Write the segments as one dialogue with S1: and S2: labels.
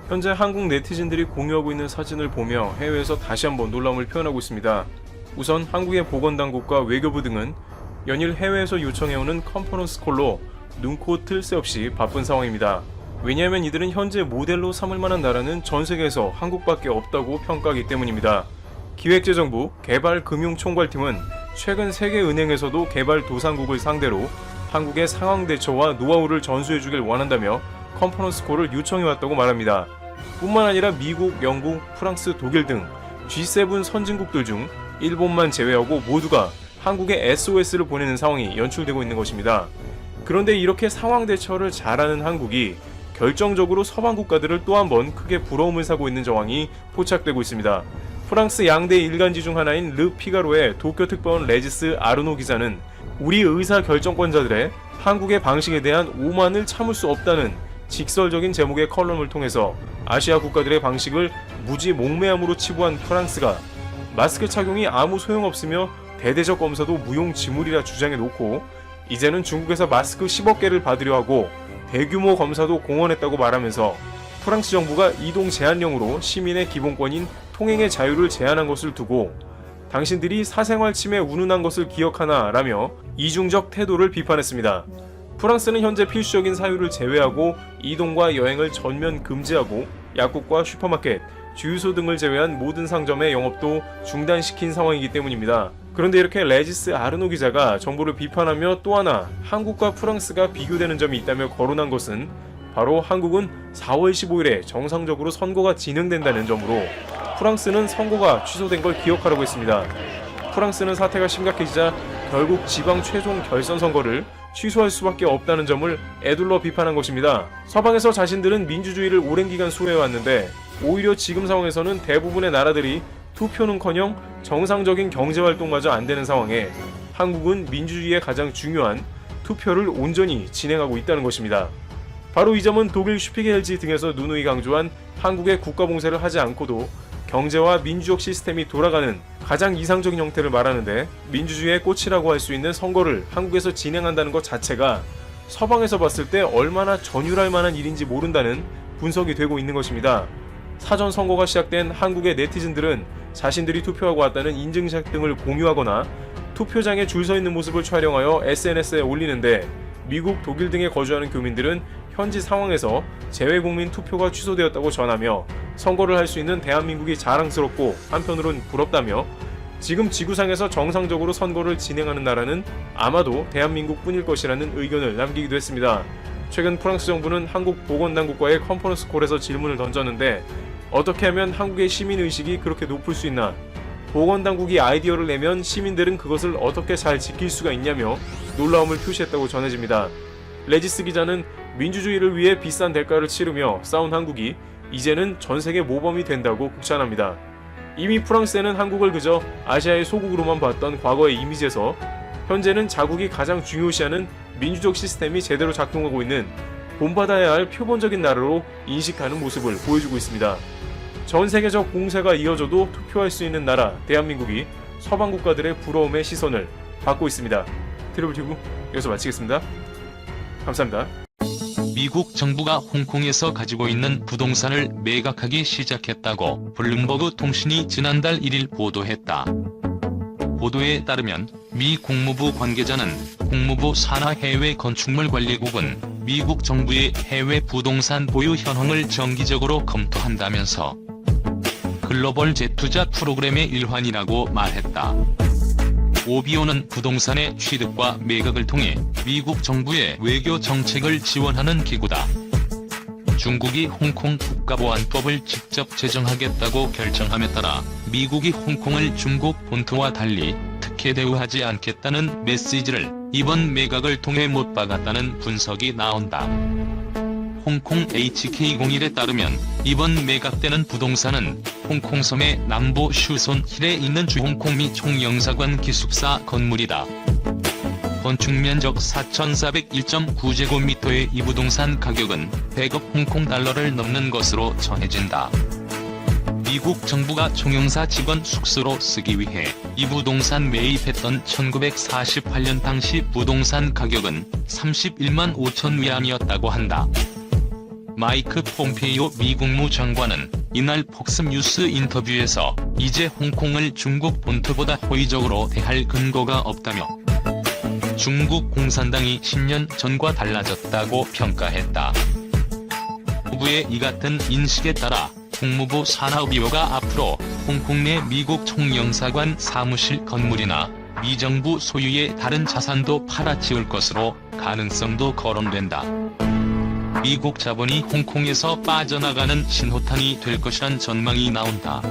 S1: 현재 한국 네티즌들이 공유하고 있는 사진을 보며 해외에서 다시 한번 놀라움을 표현하고 있습니다. 우선 한국의 보건당국과 외교부 등은 연일 해외에서 요청해오는 컨퍼런스 콜로 눈코 뜰 새 없이 바쁜 상황입니다. 왜냐하면 이들은 현재 모델로 삼을 만한 나라는 전 세계에서 한국밖에 없다고 평가하기 때문입니다. 기획재정부 개발금융총괄팀은 최근 세계은행에서도 개발도상국을 상대로 한국의 상황 대처와 노하우를 전수해주길 원한다며 컨퍼런스 콜을 요청해왔다고 말합니다. 뿐만 아니라 미국, 영국, 프랑스, 독일 등 G7 선진국들 중 일본만 제외하고 모두가 한국에 SOS를 보내는 상황이 연출되고 있는 것입니다. 그런데 이렇게 상황 대처를 잘하는 한국이 결정적으로 서방 국가들을 또 한 번 크게 부러움을 사고 있는 정황이 포착되고 있습니다. 프랑스 양대 일간지 중 하나인 르 피가로의 도쿄특파원 레지스 아르노 기자는 우리 의사결정권자들의 한국의 방식에 대한 오만을 참을 수 없다는 직설적인 제목의 컬럼을 통해서 아시아 국가들의 방식을 무지 몽매함으로 치부한 프랑스가 마스크 착용이 아무 소용없으며 대대적 검사도 무용지물이라 주장해 놓고 이제는 중국에서 마스크 10억 개를 받으려 하고 대규모 검사도 공언했다고 말하면서 프랑스 정부가 이동 제한령으로 시민의 기본권인 통행의 자유를 제한한 것을 두고 당신들이 사생활 침해 운운한 것을 기억하나 라며 이중적 태도를 비판했습니다. 프랑스는 현재 필수적인 사유를 제외하고 이동과 여행을 전면 금지하고 약국과 슈퍼마켓, 주유소 등을 제외한 모든 상점의 영업도 중단시킨 상황이기 때문입니다. 그런데 이렇게 레지스 아르노 기자가 정부를 비판하며 또 하나 한국과 프랑스가 비교되는 점이 있다며 거론한 것은 바로 한국은 4월 15일에 정상적으로 선거가 진행된다는 점으로 프랑스는 선거가 취소된 걸 기억하라고 했습니다. 프랑스는 사태가 심각해지자 결국 지방 최종 결선 선거를 취소할 수밖에 없다는 점을 에둘러 비판한 것입니다. 서방에서 자신들은 민주주의를 오랜 기간 수호해왔는데 오히려 지금 상황에서는 대부분의 나라들이 투표는커녕 정상적인 경제활동마저 안 되는 상황에 한국은 민주주의의 가장 중요한 투표를 온전히 진행하고 있다는 것입니다. 바로 이 점은 독일 슈피겔지 등에서 누누이 강조한 한국의 국가봉쇄를 하지 않고도 경제와 민주적 시스템이 돌아가는 가장 이상적인 형태를 말하는데 민주주의의 꽃이라고 할 수 있는 선거를 한국에서 진행한다는 것 자체가 서방에서 봤을 때 얼마나 전율할 만한 일인지 모른다는 분석이 되고 있는 것입니다. 사전 선거가 시작된 한국의 네티즌들은 자신들이 투표하고 왔다는 인증샷 등을 공유하거나 투표장에 줄 서 있는 모습을 촬영하여 SNS에 올리는데 미국, 독일 등에 거주하는 교민들은 현지 상황에서 재외국민 투표가 취소되었다고 전하며 선거를 할 수 있는 대한민국이 자랑스럽고 한편으론 부럽다며 지금 지구상에서 정상적으로 선거를 진행하는 나라는 아마도 대한민국뿐일 것이라는 의견을 남기기도 했습니다. 최근 프랑스 정부는 한국 보건당국과의 컨퍼런스 콜에서 질문을 던졌는데 어떻게 하면 한국의 시민의식이 그렇게 높을 수 있나? 보건당국이 아이디어를 내면 시민들은 그것을 어떻게 잘 지킬 수가 있냐며 놀라움을 표시했다고 전해집니다. 레지스 기자는 민주주의를 위해 비싼 대가를 치르며 싸운 한국이 이제는 전세계 모범이 된다고 극찬합니다. 이미 프랑스에는 한국을 그저 아시아의 소국으로만 봤던 과거의 이미지에서 현재는 자국이 가장 중요시하는 민주적 시스템이 제대로 작동하고 있는 본받아야 할 표본적인 나라로 인식하는 모습을 보여주고 있습니다. 전 세계적 공세가 이어져도 투표할 수 있는 나라 대한민국이 서방 국가들의 부러움의 시선을 받고 있습니다. 트러블튜브 여기서 마치겠습니다. 감사합니다.
S2: 미국 정부가 홍콩에서 가지고 있는 부동산을 매각하기 시작했다고 블룸버그 통신이 지난달 1일 보도했다. 보도에 따르면 미 국무부 관계자는 국무부 산하 해외 건축물 관리국은 미국 정부의 해외 부동산 보유 현황을 정기적으로 검토한다면서 글로벌 재투자 프로그램의 일환이라고 말했다. OBO는 부동산의 취득과 매각을 통해 미국 정부의 외교 정책을 지원하는 기구다. 중국이 홍콩 국가보안법을 직접 제정하겠다고 결정함에 따라 미국이 홍콩을 중국 본토와 달리 특혜 대우하지 않겠다는 메시지를 이번 매각을 통해 못 박았다는 분석이 나온다. 홍콩 HK01에 따르면 이번 매각되는 부동산은 홍콩섬의 남부 슈손 힐에 있는 주홍콩미 총영사관 기숙사 건물이다. 건축면적 4,401.9제곱미터의 이 부동산 가격은 100억 홍콩 달러를 넘는 것으로 전해진다. 미국 정부가 총영사 직원 숙소로 쓰기 위해 이 부동산 매입했던 1948년 당시 부동산 가격은 31만 5천 위안이었다고 한다. 마이크 폼페이오 미 국무장관은 이날 폭스뉴스 인터뷰에서 이제 홍콩을 중국 본토보다 호의적으로 대할 근거가 없다며 중국 공산당이 10년 전과 달라졌다고 평가했다. 후보의 이 같은 인식에 따라 국무부 산하비호가 앞으로 홍콩 내 미국 총영사관 사무실 건물이나 미 정부 소유의 다른 자산도 팔아치울 것으로 가능성도 거론된다. 미국 자본이 홍콩에서 빠져나가는 신호탄이 될 것이란 전망이 나온다.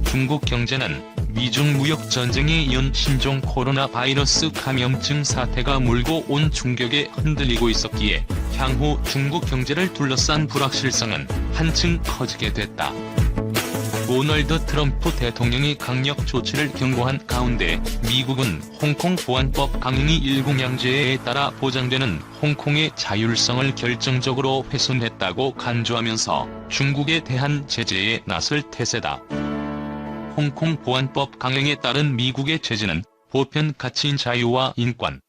S2: 중국 경제는 미중 무역 전쟁에 이은 신종 코로나 바이러스 감염증 사태가 몰고 온 충격에 흔들리고 있었기에 향후 중국 경제를 둘러싼 불확실성은 한층 커지게 됐다. 도널드 트럼프 대통령이 강력 조치를 경고한 가운데 미국은 홍콩 보안법 강행이 일국양제에 따라 보장되는 홍콩의 자율성을 결정적으로 훼손했다고 간주하면서 중국에 대한 제재에 나설 태세다. 홍콩 보안법 강행에 따른 미국의 제재는 보편 가치인 자유와 인권,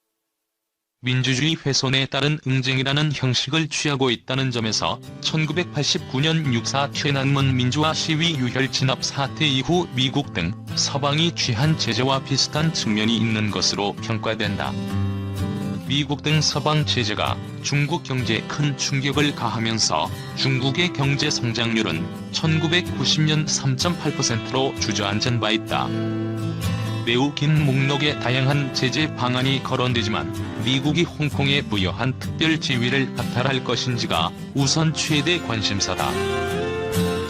S2: 민주주의 훼손에 따른 응징이라는 형식을 취하고 있다는 점에서 1989년 6.4 thiên安문 민주화 시위 유혈 진압 사태 이후 미국 등 서방이 취한 제재와 비슷한 측면이 있는 것으로 평가된다. 미국 등 서방 제재가 중국 경제에 큰 충격을 가하면서 중국의 경제 성장률은 1990년 3.8%로 주저앉은 바 있다. 매우 긴 목록의 다양한 제재 방안이 거론되지만 미국이 홍콩에 부여한 특별 지위를 박탈할 것인지가 우선 최대 관심사다.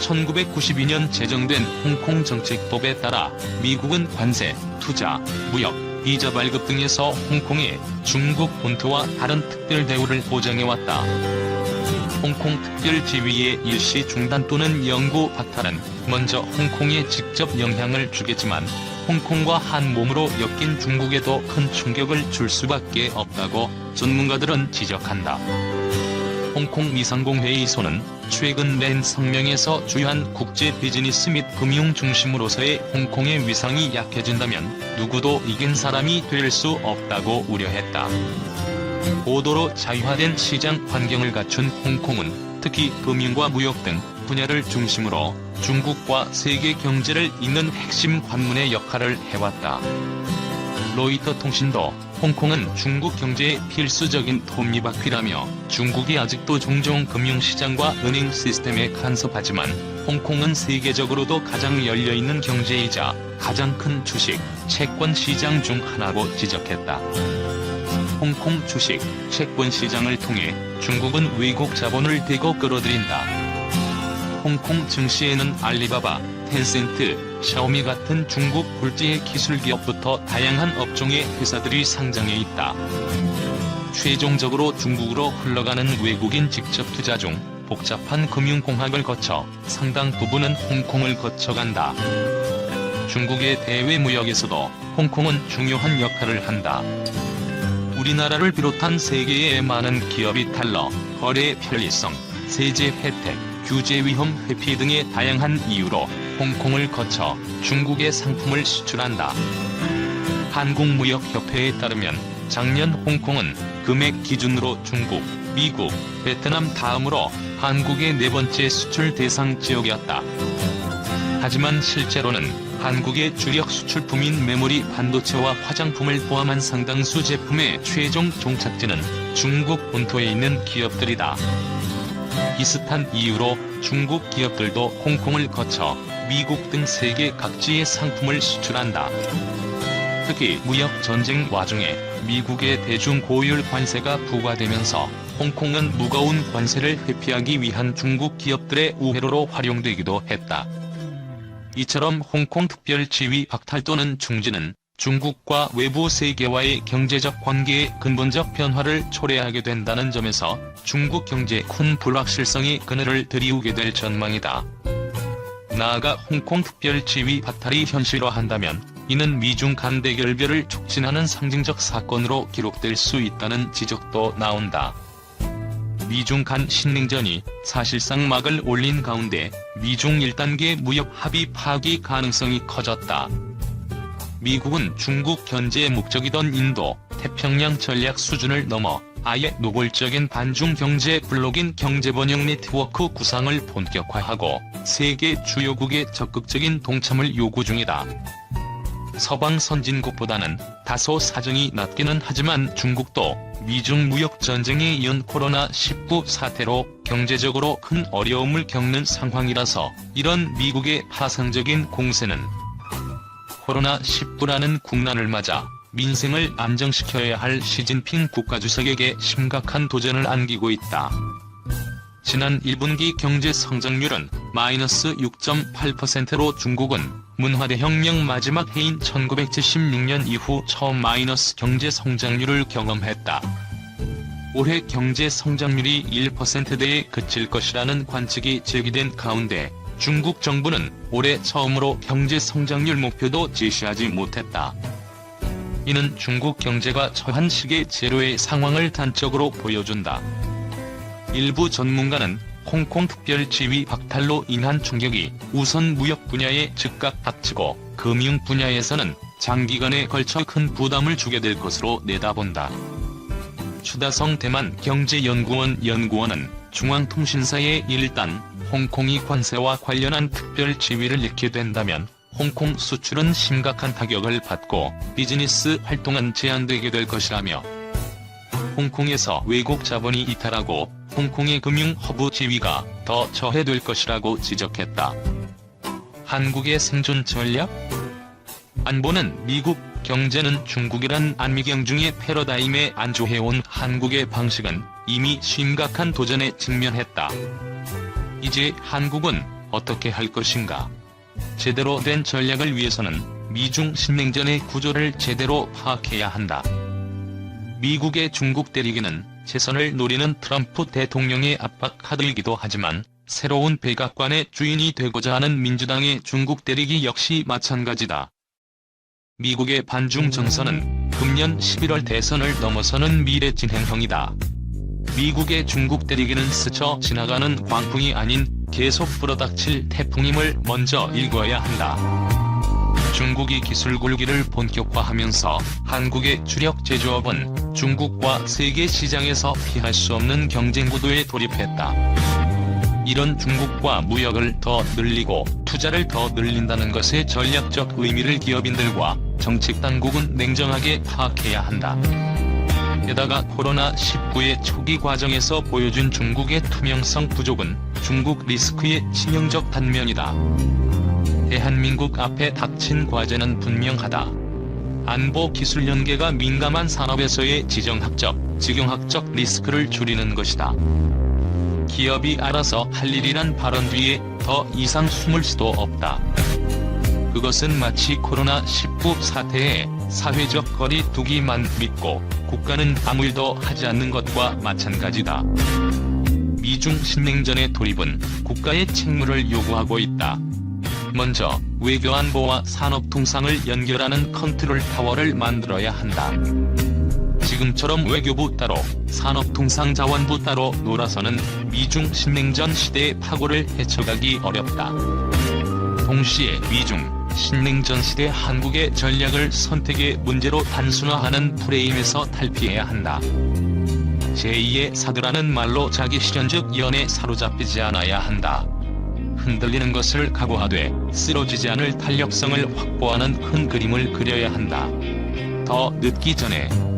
S2: 1992년 제정된 홍콩 정책법에 따라 미국은 관세, 투자, 무역, 비자 발급 등에서 홍콩에 중국 본토와 다른 특별 대우를 보장해왔다. 홍콩 특별 지위의 일시 중단 또는 영구 박탈은 먼저 홍콩에 직접 영향을 주겠지만 홍콩과 한 몸으로 엮인 중국에도 큰 충격을 줄 수밖에 없다고 전문가들은 지적한다. 홍콩 미상공회의소는 최근 낸 성명에서 주요한 국제 비즈니스 및 금융 중심으로서의 홍콩의 위상이 약해진다면 누구도 이긴 사람이 될 수 없다고 우려했다. 고도로 자유화된 시장 환경을 갖춘 홍콩은 특히 금융과 무역 등 분야를 중심으로 중국과 세계 경제를 잇는 핵심 관문의 역할을 해왔다. 로이터 통신도 홍콩은 중국 경제의 필수적인 톱니바퀴라며 중국이 아직도 종종 금융시장과 은행 시스템에 간섭하지만 홍콩은 세계적으로도 가장 열려있는 경제이자 가장 큰 주식, 채권 시장 중 하나고 지적했다. 홍콩 주식, 채권 시장을 통해 중국은 외국 자본을 대거 끌어들인다. 홍콩 증시에는 알리바바, 텐센트, 샤오미 같은 중국 굴지의 기술기업부터 다양한 업종의 회사들이 상장해 있다. 최종적으로 중국으로 흘러가는 외국인 직접 투자 중 복잡한 금융공학을 거쳐 상당 부분은 홍콩을 거쳐간다. 중국의 대외 무역에서도 홍콩은 중요한 역할을 한다. 우리나라를 비롯한 세계의 많은 기업이 달러, 거래 편리성, 세제 혜택, 규제 위험 회피 등의 다양한 이유로 홍콩을 거쳐 중국의 상품을 수출한다. 한국무역협회에 따르면 작년 홍콩은 금액 기준으로 중국, 미국, 베트남 다음으로 한국의 네 번째 수출 대상 지역이었다. 하지만 실제로는 한국의 주력 수출품인 메모리 반도체와 화장품을 포함한 상당수 제품의 최종 종착지는 중국 본토에 있는 기업들이다. 비슷한 이유로 중국 기업들도 홍콩을 거쳐 미국 등 세계 각지의 상품을 수출한다. 특히 무역 전쟁 와중에 미국의 대중 고율 관세가 부과되면서 홍콩은 무거운 관세를 회피하기 위한 중국 기업들의 우회로로 활용되기도 했다. 이처럼 홍콩 특별 지위 박탈 또는 중지는 중국과 외부 세계와의 경제적 관계의 근본적 변화를 초래하게 된다는 점에서 중국 경제에 큰 불확실성이 그늘을 들이우게 될 전망이다. 나아가 홍콩 특별 지위 박탈이 현실화한다면 이는 미중 간 대결별을 촉진하는 상징적 사건으로 기록될 수 있다는 지적도 나온다. 미중 간 신냉전이 사실상 막을 올린 가운데 미중 1단계 무역 합의 파기 가능성이 커졌다. 미국은 중국 견제의 목적이던 인도, 태평양 전략 수준을 넘어 아예 노골적인 반중 경제 블록인 경제번영 네트워크 구상을 본격화하고 세계 주요국의 적극적인 동참을 요구 중이다. 서방 선진국보다는 다소 사정이 낮기는 하지만 중국도 미중 무역 전쟁에 이은 코로나19 사태로 경제적으로 큰 어려움을 겪는 상황이라서 이런 미국의 파상적인 공세는 코로나19라는 국난을 맞아 민생을 안정시켜야 할 시진핑 국가주석에게 심각한 도전을 안기고 있다. 지난 1분기 경제 성장률은 마이너스 6.8%로 중국은 문화대혁명 마지막 해인 1976년 이후 처음 마이너스 경제 성장률을 경험했다. 올해 경제 성장률이 1%대에 그칠 것이라는 관측이 제기된 가운데 중국 정부는 올해 처음으로 경제 성장률 목표도 제시하지 못했다. 이는 중국 경제가 처한 시계 제로의 상황을 단적으로 보여준다. 일부 전문가는 홍콩 특별지위 박탈로 인한 충격이 우선 무역 분야에 즉각 닥치고 금융 분야에서는 장기간에 걸쳐 큰 부담을 주게 될 것으로 내다본다. 추다성 대만 경제연구원 연구원은 중앙통신사에 일단 홍콩이 관세와 관련한 특별지위를 잃게 된다면 홍콩 수출은 심각한 타격을 받고 비즈니스 활동은 제한되게 될 것이라며 홍콩에서 외국 자본이 이탈하고 홍콩의 금융 허브 지위가 더 저해될 것이라고 지적했다. 한국의 생존 전략? 안보는 미국, 경제는 중국이란 안미경중의 패러다임에 안주해온 한국의 방식은 이미 심각한 도전에 직면했다. 이제 한국은 어떻게 할 것인가? 제대로 된 전략을 위해서는 미중 신냉전의 구조를 제대로 파악해야 한다. 미국의 중국 때리기는 재선을 노리는 트럼프 대통령의 압박 카드이기도 하지만 새로운 백악관의 주인이 되고자 하는 민주당의 중국 때리기 역시 마찬가지다. 미국의 반중 정서는 금년 11월 대선을 넘어서는 미래 진행형이다. 미국의 중국 때리기는 스쳐 지나가는 광풍이 아닌 계속 불어닥칠 태풍임을 먼저 읽어야 한다. 중국이 기술 굴기를 본격화하면서 한국의 주력 제조업은 중국과 세계 시장에서 피할 수 없는 경쟁 구도에 돌입했다. 이런 중국과 무역을 더 늘리고 투자를 더 늘린다는 것의 전략적 의미를 기업인들과 정책당국은 냉정하게 파악해야 한다. 게다가 코로나19의 초기 과정에서 보여준 중국의 투명성 부족은 중국 리스크의 치명적 단면이다. 대한민국 앞에 닥친 과제는 분명하다. 안보 기술 연계가 민감한 산업에서의 지정학적, 직영학적 리스크를 줄이는 것이다. 기업이 알아서 할 일이란 발언 뒤에 더 이상 숨을 수도 없다. 그것은 마치 코로나19 사태에 사회적 거리 두기만 믿고 국가는 아무 일도 하지 않는 것과 마찬가지다. 미중 신냉전의 돌입은 국가의 책무를 요구하고 있다. 먼저 외교안보와 산업통상을 연결하는 컨트롤 타워를 만들어야 한다. 지금처럼 외교부 따로, 산업통상자원부 따로 놀아서는 미중 신냉전 시대의 파고를 헤쳐가기 어렵다. 동시에 미중 신냉전 시대 한국의 전략을 선택의 문제로 단순화하는 프레임에서 탈피해야 한다. 제2의 사드라는 말로 자기 실현적 연에 사로잡히지 않아야 한다. 흔들리는 것을 각오하되 쓰러지지 않을 탄력성을 확보하는 큰 그림을 그려야 한다. 더 늦기 전에